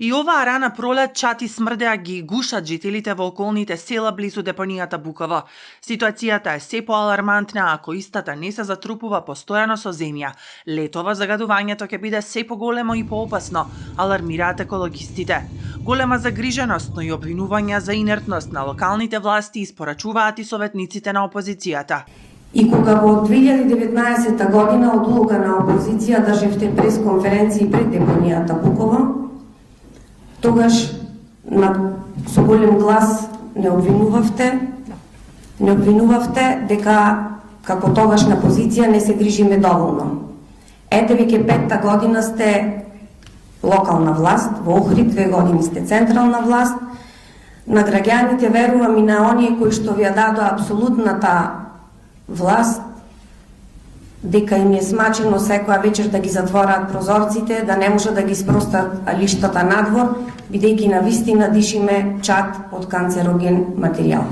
И оваа рана пролет чати смрдеа ги гушат жителите во околните села близу депонијата Буково. Ситуацијата е се поалармантна ако истата не се затрупува постојано со земја. Летово загадувањето ќе биде се поголемо и поопасно, алармираат екологистите. Голема загриженост, но и обвинувања за инертност на локалните власти испорачуваат и советниците на опозицијата. И кога во 2019 година од улога на опозиција држевте пресконференции пред депонијата Буково, тогаш со голем глас не обвинувавте дека како тогашна позиција не се грижиме доволно. Ете веќе 5-та година сте локална власт, во Охрид 2 години сте централна власт. На граѓаните верувам и на оние кои што ви ја дадоа апсолутната власт, дека им е смачено секоја вечер да ги затвораат прозорците, да не може да ги спростат лиштата надвор, бидејќи навистина дишиме чад од канцероген материјал.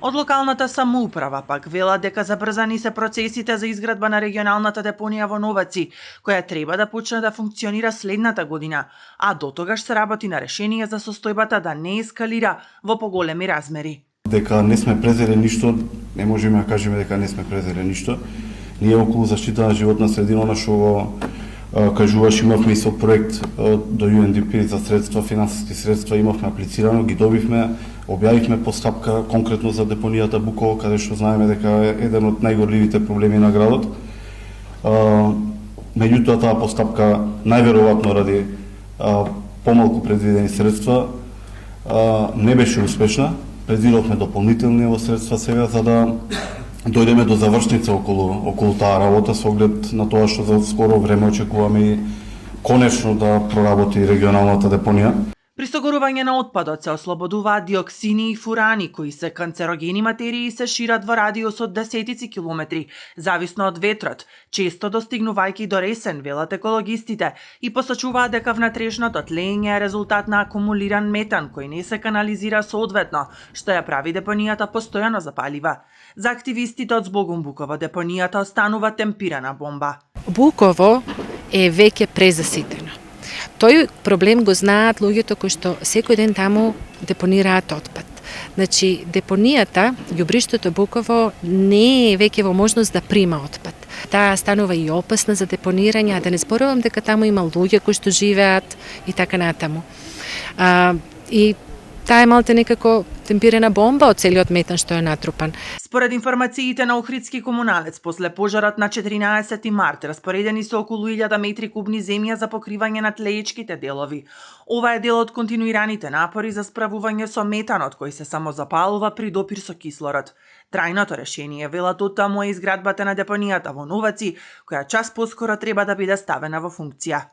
Од локалната самоуправа пак велат дека забрзани се процесите за изградба на регионалната депонија во Новаци, која треба да почне да функционира следната година, а дотогаш се работи на решение за состојбата да не ескалира во поголеми размери. Дека не сме презеле ништо, не можеме да кажеме дека не сме презеле ништо. Ние околу заштита на животна средина, она што го кажуваш, имавме и со проект до UNDP за средства, финансиски средства, имавме аплицирано, ги добивме, објавивме постапка конкретно за депонијата Буково, каде што знаеме дека е еден од најгорливите проблеми на градот. Меѓутоа таа постапка најверојатно ради помалку предвидени средства не беше успешна. Предвидовме дополнителни средства сега за да дојдеме до завршница околу таа работа со оглед на тоа што за скоро време очекуваме и конечно да проработи регионалната депонија. При согорување на отпадот се ослободуваат диоксини и фурани, кои се канцерогени материи и се шират во радиус од десетици километри, зависно од ветрот, често достигнувајќи до ресен, велат екологистите, и посочуваат дека внатрешното тлење е резултат на акумулиран метан кој не се канализира соодветно, што ја прави депонијата постојано запалива. За активистите од Збогум Буково депонијата останува темпирана бомба. Буково е веќе презаситено. Тој проблем го знаат луѓето кои што секој ден таму депонираат отпад. Значи, депонијата, ѓубриштото Буково, не е веќе во можност да прима отпад. Таа станува и опасна за депонирање, а да не зборувам дека таму има луѓе кои што живеат и така натаму. И таа е малте некако темпирана бомба од целиот метан што е натрупан. Според информациите на Охридски комуналец, после пожарот на 14 март, распоредени се околу 1000 метри кубни земја за покривање на тлеечките делови. Ова е дел од континуираните напори за справување со метанот кој се самозапалува при допир со кислород. Трајното решение, велат оттаму, е изградбата на депонијата во Новаци, која час поскоро треба да биде ставена во функција.